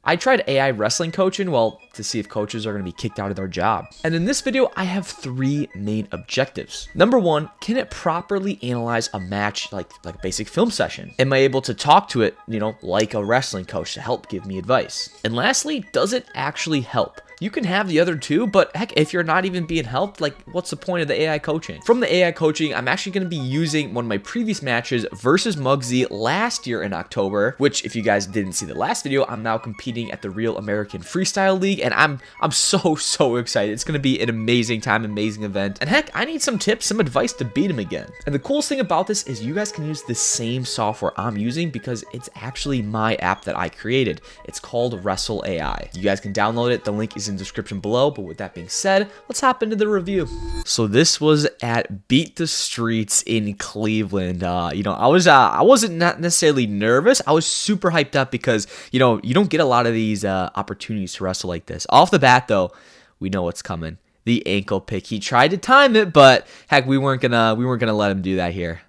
I tried AI wrestling coaching, well, to see if coaches are going to be kicked out of their job. And in this video, I have 3 main objectives. Number 1, can it properly analyze a match like a basic film session? Am I able to talk to it, like a wrestling coach to help give me advice? And lastly, does it actually help? You can have the other 2, but heck, if you're not even being helped, like what's the point of the AI coaching? From the AI coaching, I'm actually going to be using one of my previous matches versus Muggsy last year in October, which if you guys didn't see the last video, I'm now competing at the Real American Freestyle League, and I'm so excited. It's going to be an amazing time, amazing event. And heck, I need some tips, some advice to beat him again. And the coolest thing about this is you guys can use the same software I'm using because it's actually my app that I created. It's called Wrestle AI. You guys can download it. The link is in the description below. But with that being said, let's hop into the review. So this was at Beat the Streets in Cleveland. I wasn't not necessarily nervous. I was super hyped up because you don't get a lot of these opportunities to wrestle like this. Off the bat though, we know what's coming. The ankle pick. He tried to time it, but heck, we weren't gonna let him do that here.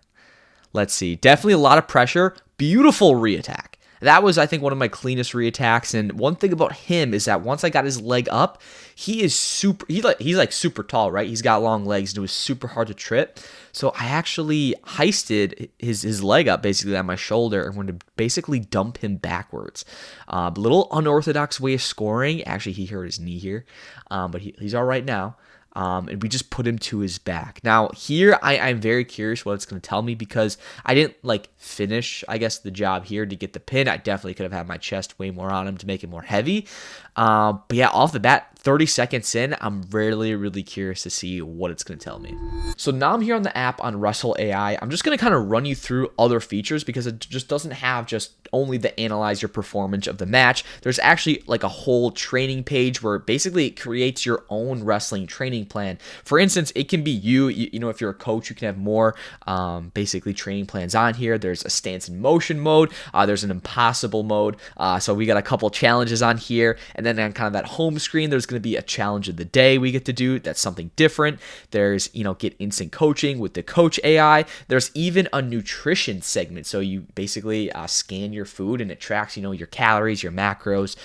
Let's see. Definitely a lot of pressure. Beautiful re-attack. That was, I think, one of my cleanest re-attacks. And one thing about him is that once I got his leg up, he's like super tall, right? He's got long legs, and it was super hard to trip. So I actually heisted his leg up basically on my shoulder and wanted to basically dump him backwards. Little unorthodox way of scoring. Actually, he hurt his knee here, but he's all right now. And we just put him to his back. Now here, I'm very curious what it's going to tell me because I didn't finish, I guess, the job here to get the pin. I definitely could have had my chest way more on him to make it more heavy. But yeah, off the bat, 30 seconds in, I'm really curious to see what it's going to tell me. So now I'm here on the app on Wrestle AI. I'm just going to kind of run you through other features because it just doesn't have just only the analyze your performance of the match. There's actually a whole training page where basically it creates your own wrestling training plan. For instance, it can be you if you're a coach, you can have more basically training plans on here. There's a stance and motion mode. There's an impossible mode. So we got a couple challenges on here. And then on kind of that home screen, there's going to be a challenge of the day we get to do. That's something different. There's, get instant coaching with the coach AI. There's even a nutrition segment. So you basically scan your food and it tracks, your calories, your macros.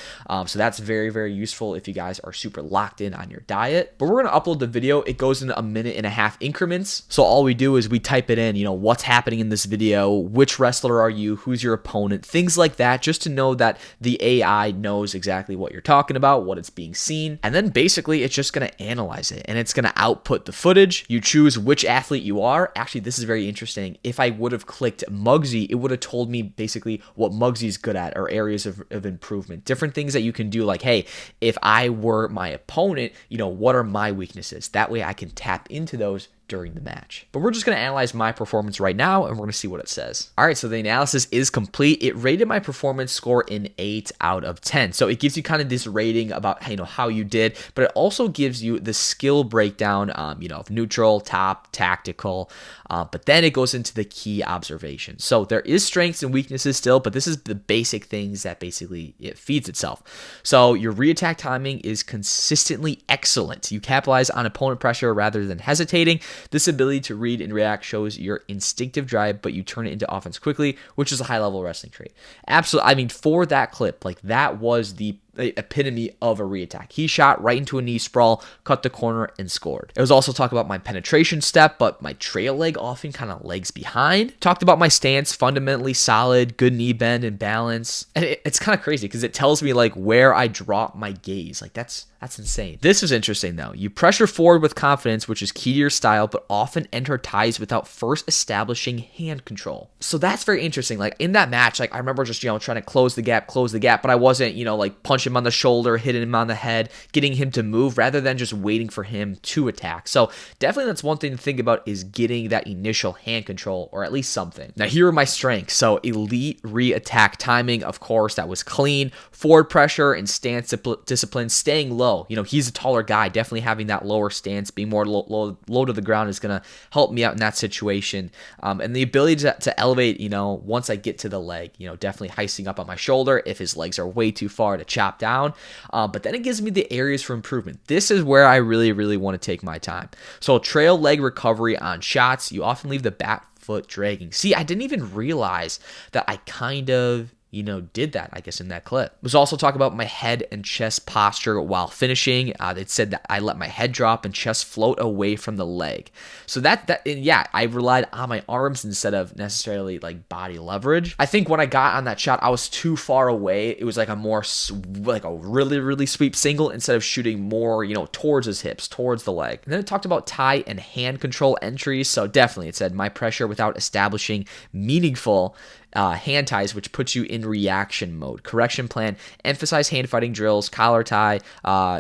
So that's very useful if you guys are super locked in on your diet. But we're going to upload the video. It goes in 1.5 minute increments. So all we do is we type it in, what's happening in this video, which wrestler are you, who's your opponent, things like that, just to know that the AI knows exactly what you're talking about, what it's being seen. And then basically it's just going to analyze it and it's going to output the footage. You choose which athlete you are. Actually, this is very interesting. If I would have clicked Muggsy, it would have told me basically what Muggsy's good at or areas of improvement. Different things that you can do, like, hey, if I were my opponent, what are my weaknesses? That way I can tap into those during the match. But we're just going to analyze my performance right now and we're going to see what it says. All right, so the analysis is complete. It rated my performance score in 8 out of 10. So it gives you kind of this rating about how you did, but it also gives you the skill breakdown, of neutral, top, tactical, but then it goes into the key observations. So there is strengths and weaknesses still, but this is the basic things that basically it feeds itself. So your re-attack timing is consistently excellent. You capitalize on opponent pressure rather than hesitating. This ability to read and react shows your instinctive drive, but you turn it into offense quickly, which is a high-level wrestling trait. Absolutely. I mean, for that clip, that was the epitome of a re-attack. He shot right into a knee sprawl, cut the corner, and scored. It was also talk about my penetration step, but my trail leg often kind of lags behind. Talked about my stance, fundamentally solid, good knee bend and balance. And it's kind of crazy because it tells me where I drop my gaze. That's insane. This is interesting though. You pressure forward with confidence, which is key to your style, but often enter ties without first establishing hand control. So that's very interesting. In that match, I remember just, trying to close the gap, but I wasn't, punch him on the shoulder, hitting him on the head, getting him to move rather than just waiting for him to attack. So definitely that's one thing to think about is getting that initial hand control or at least something. Now here are my strengths. So elite re-attack timing, of course, that was clean. Forward pressure and stance discipline, staying low. He's a taller guy. Definitely having that lower stance, being more low to the ground is going to help me out in that situation. And the ability to elevate, once I get to the leg, definitely heisting up on my shoulder if his legs are way too far to chop down. But then it gives me the areas for improvement. This is where I really want to take my time. So trail leg recovery on shots. You often leave the back foot dragging. See, I didn't even realize that I kind of did that, I guess, in that clip. It was also talking about my head and chest posture while finishing. It said that I let my head drop and chest float away from the leg. So I relied on my arms instead of necessarily like body leverage. I think when I got on that shot, I was too far away. It was like a really, really sweep single instead of shooting more, towards his hips, towards the leg. And then it talked about tie and hand control entries. So definitely it said my pressure without establishing meaningful hand ties, which puts you in reaction mode. Correction plan: emphasize hand fighting drills, collar tie,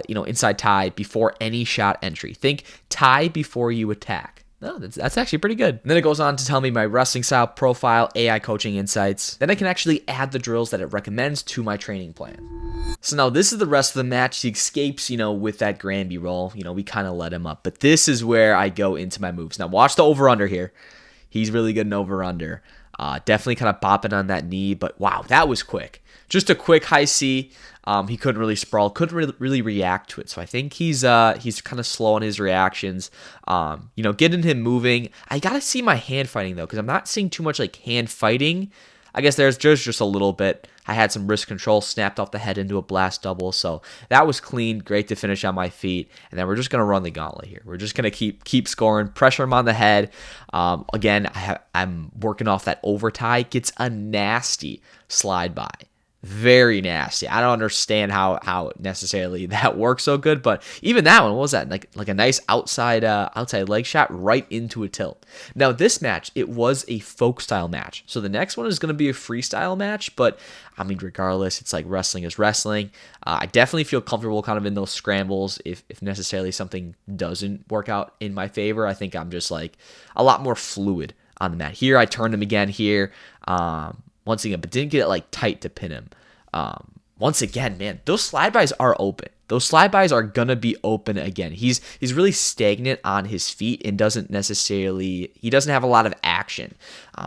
inside tie before any shot entry. Think tie before you attack. No, that's actually pretty good. And then it goes on to tell me my wrestling style profile, AI coaching insights. Then I can actually add the drills that it recommends to my training plan. So now this is the rest of the match. He escapes, with that Granby roll. We kind of let him up. But this is where I go into my moves. Now watch the over-under here. He's really good in over-under. Definitely kind of bopping on that knee, but wow, that was quick. Just a quick high C. He couldn't really sprawl, couldn't really react to it. So I think he's kind of slow on his reactions. Getting him moving. I gotta see my hand fighting though, because I'm not seeing too much like hand fighting. I guess there's just a little bit. I had some wrist control, snapped off the head into a blast double. So that was clean, great to finish on my feet. And then we're just going to run the gauntlet here. We're just going to keep scoring, pressure him on the head. Again, I'm working off that over tie. Gets a nasty slide by. Very nasty. I don't understand how necessarily that works so good, but even that one, what was that? Like a nice outside leg shot right into a tilt. Now this match, it was a folk style match. So the next one is going to be a freestyle match, but I mean, regardless, it's like wrestling is wrestling. I definitely feel comfortable kind of in those scrambles. If necessarily something doesn't work out in my favor, I think I'm just like a lot more fluid on the mat. Here, I turned him again here. Once again, but didn't get it like tight to pin him. Once again, man, those slide bys are open. Those slide bys are gonna be open again. He's really stagnant on his feet and doesn't have a lot of action.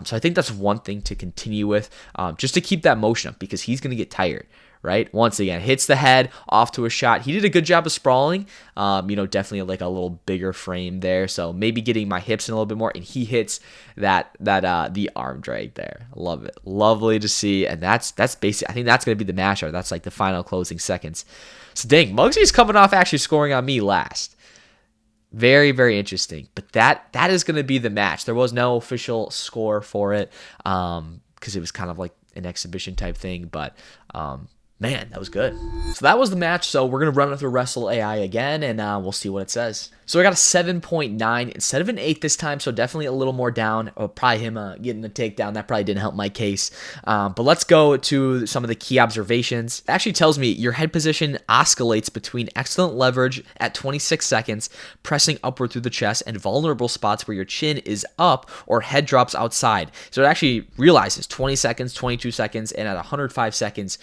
So I think that's one thing to continue with, just to keep that motion up because he's gonna get tired. Right? Once again, hits the head off to a shot. He did a good job of sprawling. Definitely like a little bigger frame there. So maybe getting my hips in a little bit more. And he hits the arm drag there. Love it. Lovely to see. And that's basic. I think that's gonna be the masher. That's like the final closing seconds. So dang, Muggsy's coming off actually scoring on me last. Very, very interesting. But that is gonna be the match. There was no official score for it. Because it was kind of like an exhibition type thing. But man, that was good. So that was the match. So we're going to run it through Wrestle AI again, and we'll see what it says. So I got a 7.9 instead of an 8 this time, so definitely a little more down. Probably him getting a takedown. That probably didn't help my case. But let's go to some of the key observations. It actually tells me your head position oscillates between excellent leverage at 26 seconds, pressing upward through the chest, and vulnerable spots where your chin is up or head drops outside. So it actually realizes 20 seconds, 22 seconds, and at 105 seconds,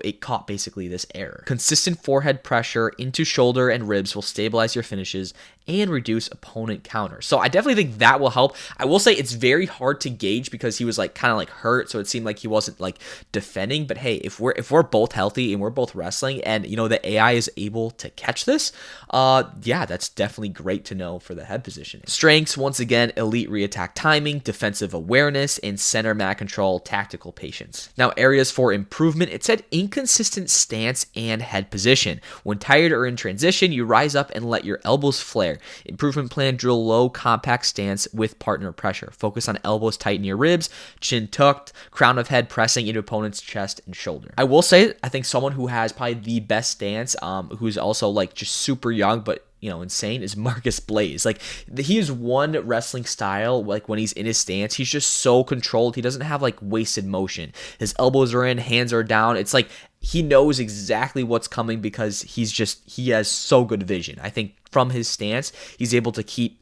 it caught basically this error. Consistent forehead pressure into shoulder and ribs will stabilize your finishes and reduce opponent counters. So I definitely think that will help. I will say it's very hard to gauge because he was like kind of like hurt, so it seemed like he wasn't like defending. But hey, if we're both healthy and we're both wrestling, and the AI is able to catch this, that's definitely great to know for the head positioning. Strengths, once again, elite reattack timing, defensive awareness, and center mat control, tactical patience. Now areas for improvement, it said inconsistent stance and head position. When tired or in transition, you rise up and let your elbows flare. Improvement plan: drill low, compact stance with partner pressure. Focus on elbows tight near ribs, chin tucked, crown of head pressing into opponent's chest and shoulder. I will say, I think someone who has probably the best stance, who's also like just super young, but insane, is Marcus Blaze. Like, he is one wrestling style, like when he's in his stance, he's just so controlled. He doesn't have like wasted motion. His elbows are in, hands are down. It's like he knows exactly what's coming because he has so good vision. I think from his stance, he's able to keep,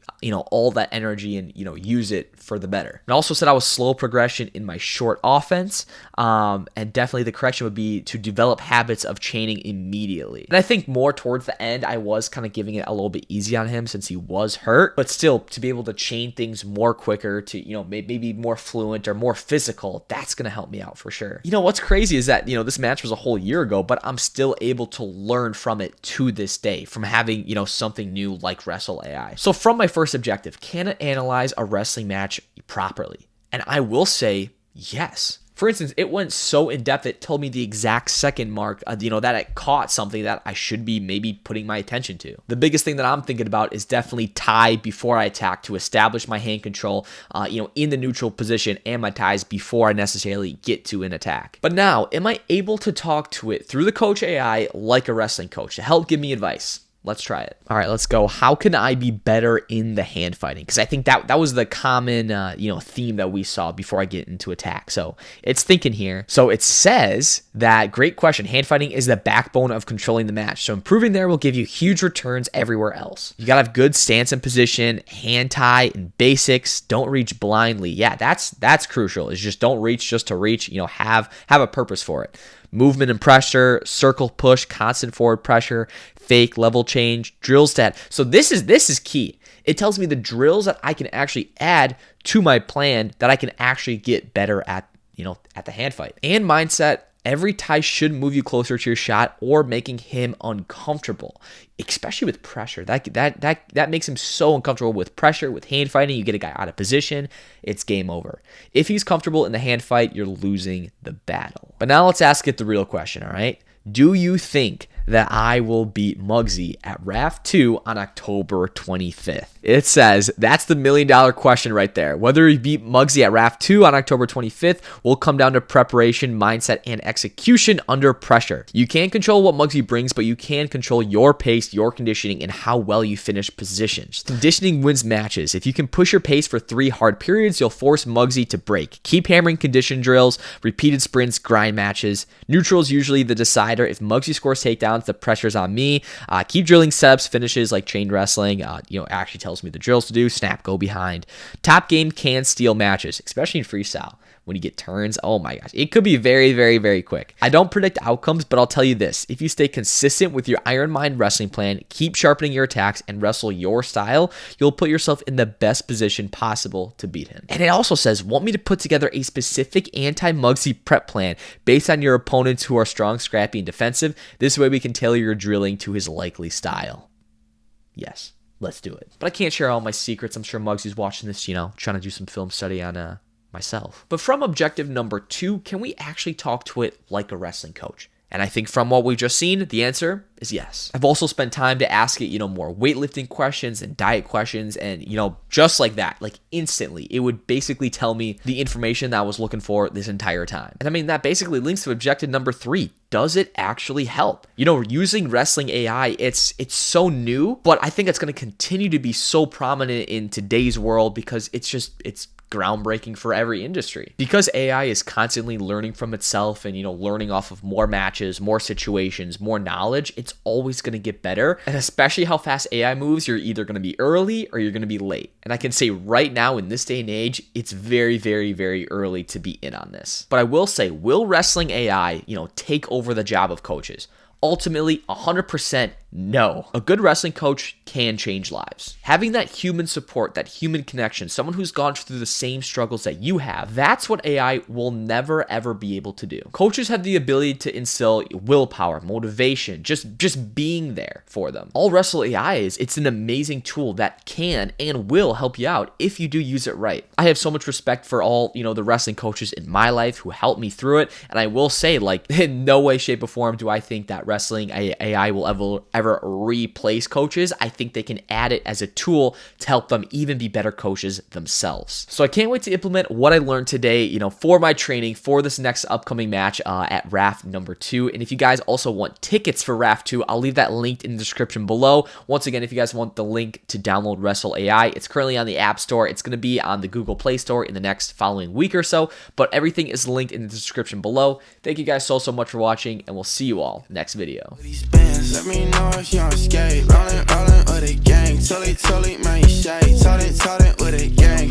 all that energy and, use it for the better. And also said I was slow progression in my short offense. And definitely the correction would be to develop habits of chaining immediately. And I think more towards the end, I was kind of giving it a little bit easy on him since he was hurt, but still to be able to chain things more quicker to, maybe more fluent or more physical, that's going to help me out for sure. What's crazy is that, this match was a whole year ago, but I'm still able to learn from it to this day from having, something new like Wrestle AI. So from my first objective, can it analyze a wrestling match properly? And I will say yes. For instance, it went so in depth, it told me the exact second mark, that it caught something that I should be maybe putting my attention to. The biggest thing that I'm thinking about is definitely tie before I attack to establish my hand control, in the neutral position, and my ties before I necessarily get to an attack. But now, am I able to talk to it through the Coach AI like a wrestling coach to help give me advice? Let's try it. All right, let's go. How can I be better in the hand fighting? Because I think that was the common, theme that we saw before I get into attack. So it's thinking here. So it says that, great question, hand fighting is the backbone of controlling the match. So improving there will give you huge returns everywhere else. You got to have good stance and position, hand tie, and basics. Don't reach blindly. Yeah, that's crucial. Is just don't reach just to reach. Have a purpose for it. Movement and pressure, circle push, constant forward pressure, fake level change, drill stat. So this is key. It tells me the drills that I can actually add to my plan that I can actually get better at the hand fight. And mindset, every tie should move you closer to your shot or making him uncomfortable, especially with pressure. That makes him so uncomfortable with pressure. With hand fighting, you get a guy out of position, it's game over. If he's comfortable in the hand fight, you're losing the battle. But now let's ask it the real question, all right? Do you think that I will beat Muggsy at RAF 2 on October 25th? It says that's the $1 million question right there. Whether you beat Muggsy at RAF 2 on October 25th will come down to preparation, mindset, and execution under pressure. You can't control what Muggsy brings, but you can control your pace, your conditioning, and how well you finish positions. Conditioning wins matches. If you can push your pace for 3 hard periods, you'll force Muggsy to break. Keep hammering condition drills, repeated sprints, grind matches. Neutral is usually the decider. If Muggsy scores takedowns, the pressure's on me. Keep drilling setups, finishes like chain wrestling. Actually tells me the drills to do. Snap, go behind. Top game can steal matches, especially in freestyle. When you get turns, oh my gosh, it could be very, very, very quick. I don't predict outcomes, but I'll tell you this. If you stay consistent with your Iron Mind wrestling plan, keep sharpening your attacks, and wrestle your style, you'll put yourself in the best position possible to beat him. And it also says, want me to put together a specific anti-Muggsy prep plan based on your opponents who are strong, scrappy, and defensive? This way we can tailor your drilling to his likely style. Yes, let's do it. But I can't share all my secrets. I'm sure Muggsy's watching this, trying to do some film study on myself. But from objective number 2, can we actually talk to it like a wrestling coach? And I think from what we've just seen, the answer is yes. I've also spent time to ask it, more weightlifting questions and diet questions, and, just like that, like instantly, it would basically tell me the information that I was looking for this entire time. And I mean, that basically links to objective number 3. Does it actually help? Using Wrestling AI, it's so new, but I think it's going to continue to be so prominent in today's world because it's groundbreaking for every industry. Because AI is constantly learning from itself and, learning off of more matches, more situations, more knowledge, it's always going to get better. And especially how fast AI moves, you're either going to be early or you're going to be late. And I can say right now in this day and age, it's very, very, very early to be in on this. But I will say, will Wrestling AI, take over the job of coaches? Ultimately, 100% no. A good wrestling coach can change lives. Having that human support, that human connection, someone who's gone through the same struggles that you have, that's what AI will never, ever be able to do. Coaches have the ability to instill willpower, motivation, just being there for them. All Wrestle AI is, it's an amazing tool that can and will help you out if you do use it right. I have so much respect for all, the wrestling coaches in my life who helped me through it. And I will say, in no way, shape, or form do I think that Wrestling AI will ever replace coaches. I think they can add it as a tool to help them even be better coaches themselves. So I can't wait to implement what I learned today, for my training for this next upcoming match at RAF number 2. And if you guys also want tickets for RAF 2, I'll leave that linked in the description below. Once again, if you guys want the link to download Wrestle AI, it's currently on the App Store. It's going to be on the Google Play Store in the next following week or so, but everything is linked in the description below. Thank you guys so much for watching, and we'll see you all next video. Let me know if you on skate, rolling with the gang. Totally, man, you shade. Totally with a gang.